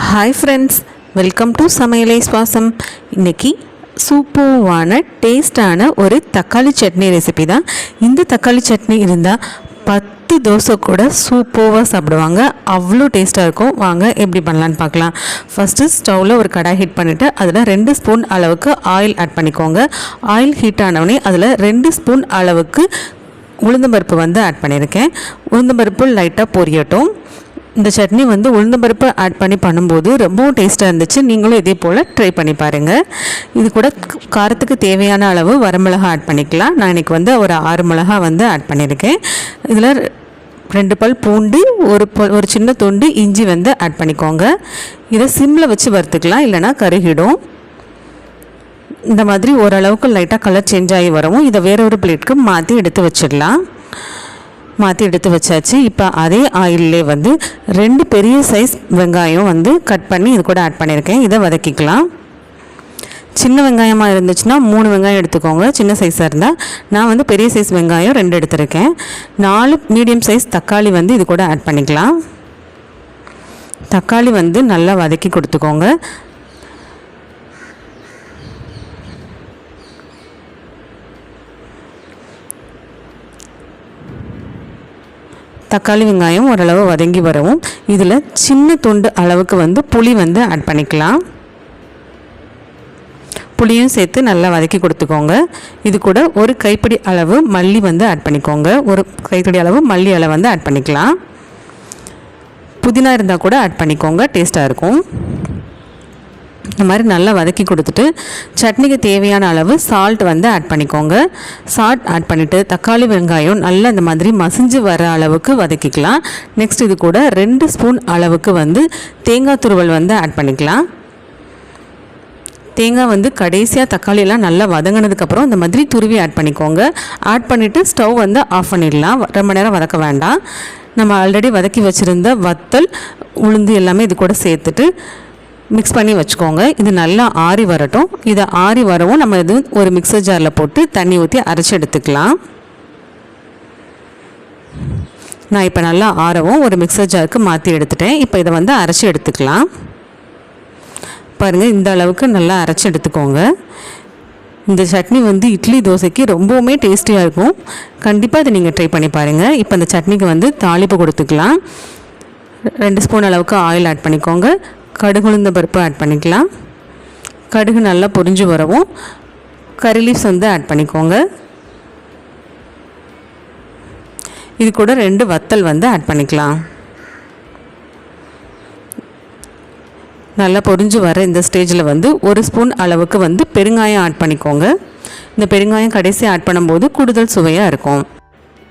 Hi friends, welcome to சமையலை சுவாசம். இன்றைக்கி சூப்பரான டேஸ்டான ஒரு தக்காளி சட்னி ரெசிபி தான். இந்த தக்காளி சட்னி இருந்தால் 10 தோசை கூட சூப்பராக சாப்பிடுவாங்க. அவ்வளோ டேஸ்ட்டாக இருக்கும். வாங்க எப்படி பண்ணலான்னு பார்க்கலாம். ஃபஸ்ட்டு ஸ்டவ்வில் ஒரு கடாய் ஹீட் பண்ணிவிட்டு அதில் 2 ஸ்பூன் அளவுக்கு ஆயில் ஆட் பண்ணிக்கோங்க. ஆயில் ஹீட் ஆனவுடனே அதில் 2 ஸ்பூன் அளவுக்கு உளுந்தம்பருப்பு ஆட் பண்ணியிருக்கேன். உளுந்தம்பருப்பு லைட்டாக பொரியட்டும். இந்த சட்னி உளுந்தம்பருப்பு ஆட் பண்ணி பண்ணும்போது ரொம்பவும் டேஸ்ட்டாக இருந்துச்சு. நீங்களும் இதே போல் ட்ரை பண்ணி பாருங்கள். இது கூட காரத்துக்கு தேவையான அளவு வரமிளகா ஆட் பண்ணிக்கலாம். நான் இன்றைக்கி ஒரு 6 மிளகா ஆட் பண்ணியிருக்கேன். இதில் 2 பல் பூண்டு, ஒரு சின்ன துண்டு இஞ்சி ஆட் பண்ணிக்கோங்க. இதை சிம்மில் வச்சு வறுத்துக்கலாம், இல்லைனா கருகிடும். இந்த மாதிரி ஓரளவுக்கு லைட்டாக கலர் சேஞ்ச் ஆகி வரவும் இதை வேற ஒரு பிளேட்டுக்கு மாற்றி எடுத்து வச்சிடலாம். மாற்றி எடுத்து வச்சாச்சு. இப்போ அதே ஆயிலே 2 பெரிய சைஸ் வெங்காயம் கட் பண்ணி இது கூட ஆட் பண்ணியிருக்கேன். இதை வதக்கிக்கலாம். சின்ன வெங்காயமாக இருந்துச்சுன்னா 3 வெங்காயம் எடுத்துக்கோங்க. சின்ன சைஸாக இருந்தால் நான் பெரிய சைஸ் வெங்காயம் 2 எடுத்துருக்கேன். 4 மீடியம் சைஸ் தக்காளி இது கூட ஆட் பண்ணிக்கலாம். தக்காளி நல்லா வதக்கி கொடுத்துக்கோங்க. தக்காளி வெங்காயம் ஓரளவு வதங்கி வரவும் இதில் சின்ன துண்டு அளவுக்கு புளி ஆட் பண்ணிக்கலாம். புளியும் சேர்த்து நல்லா வதக்கி கொடுத்துக்கோங்க. இது கூட ஒரு கைப்பிடி அளவு மல்லி ஆட் பண்ணிக்கோங்க. ஒரு கைப்பிடி அளவு மல்லி இலை ஆட் பண்ணிக்கலாம். புதினா இருந்தால் கூட ஆட் பண்ணிக்கோங்க, டேஸ்ட்டாக இருக்கும். இந்த மாதிரி நல்லா வதக்கி கொடுத்துட்டு சட்னிக்கு தேவையான அளவு சால்ட் ஆட் பண்ணிக்கோங்க. சால்ட் ஆட் பண்ணிவிட்டு தக்காளி வெங்காயம் நல்லா இந்த மாதிரி மசிஞ்சு வர அளவுக்கு வதக்கிக்கலாம். நெக்ஸ்ட் இது கூட 2 ஸ்பூன் அளவுக்கு தேங்காய் துருவல் ஆட் பண்ணிக்கலாம். தேங்காய் கடைசியாக தக்காளியெல்லாம் நல்லா வதங்கினதுக்கப்புறம் இந்த மாதிரி துருவி ஆட் பண்ணிக்கோங்க. ஆட் பண்ணிவிட்டு ஸ்டவ் ஆஃப் பண்ணிடலாம். ரொம்ப நேரம் வதக்க வேண்டாம். நம்ம ஆல்ரெடி வதக்கி வச்சுருந்த வத்தல், உளுந்து எல்லாமே இது கூட சேர்த்துட்டு மிக்ஸ் பண்ணி வச்சுக்கோங்க. இது நல்லா ஆறி வரட்டும். இதை ஆறி வரவும் நம்ம இது ஒரு மிக்சர் ஜாரில் போட்டு தண்ணி ஊற்றி அரைச்சி எடுத்துக்கலாம். நான் இப்போ நல்லா ஆறவும் ஒரு மிக்சர் ஜாருக்கு மாற்றி எடுத்துட்டேன். இப்போ இதை அரைச்சி எடுத்துக்கலாம். பாருங்கள், இந்த அளவுக்கு நல்லா அரைச்சி எடுத்துக்கோங்க. இந்த சட்னி இட்லி தோசைக்கு ரொம்பவுமே டேஸ்டியாக இருக்கும். கண்டிப்பாக இதை நீங்கள் ட்ரை பண்ணி பாருங்கள். இப்போ இந்த சட்னிக்கு தாளிப்பு கொடுத்துக்கலாம். 2 ஸ்பூன் அளவுக்கு ஆயில் ஆட் பண்ணிக்கோங்க. கடுகு உளுந்த பருப்பு ஆட் பண்ணிக்கலாம். கடுகு நல்லா பொரிஞ்சு வரவும் கறி லீவ்ஸ் ஆட் பண்ணிக்கோங்க. இது கூட 2 வத்தல் ஆட் பண்ணிக்கலாம். நல்லா பொரிஞ்சு வர இந்த ஸ்டேஜில் 1 ஸ்பூன் அளவுக்கு பெருங்காயம் ஆட் பண்ணிக்கோங்க. இந்த பெருங்காயம் கடைசி ஆட் பண்ணும்போது கூடுதல் சுவையாக இருக்கும்.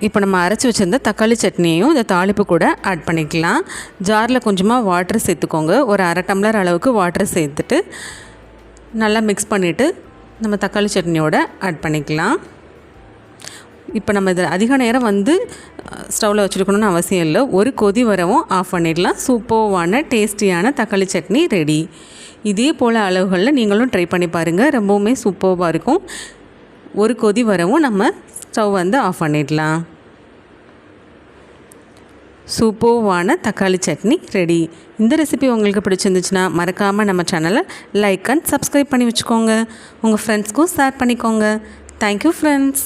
இப்போ நம்ம அரைச்சி வச்சுருந்த தக்காளி சட்னியையும் இந்த தாளிப்பு கூட ஆட் பண்ணிக்கலாம். ஜாரில் கொஞ்சமாக வாட்டர் சேர்த்துக்கோங்க. ஒரு 1/2 டம்ளர் அளவுக்கு வாட்டர் சேர்த்துட்டு நல்லா மிக்ஸ் பண்ணிவிட்டு நம்ம தக்காளி சட்னியோட ஆட் பண்ணிக்கலாம். இப்போ நம்ம இதில் அதிக நேரம் ஸ்டவ்வில் வச்சுருக்கணும்னு அவசியம் இல்லை. ஒரு கொதி வரவும் ஆஃப் பண்ணிடலாம். சூப்பரான டேஸ்டியான தக்காளி சட்னி ரெடி. இதே போல் அளவுகளில் நீங்களும் ட்ரை பண்ணி பாருங்கள். ரொம்பவுமே சூப்பராக இருக்கும். ஒரு கொதி வரவும் நம்ம ஸ்டவ் ஆஃப் பண்ணிடலாம். சூப்பரான தக்காளி சட்னி ரெடி. இந்த ரெசிபி உங்களுக்கு பிடிச்சிருந்துச்சுன்னா மறக்காமல் நம்ம சேனலை லைக் அண்ட் சப்ஸ்கிரைப் பண்ணி வச்சுக்கோங்க. உங்கள் ஃப்ரெண்ட்ஸ்க்கும் ஷேர் பண்ணிக்கோங்க. Thank you friends.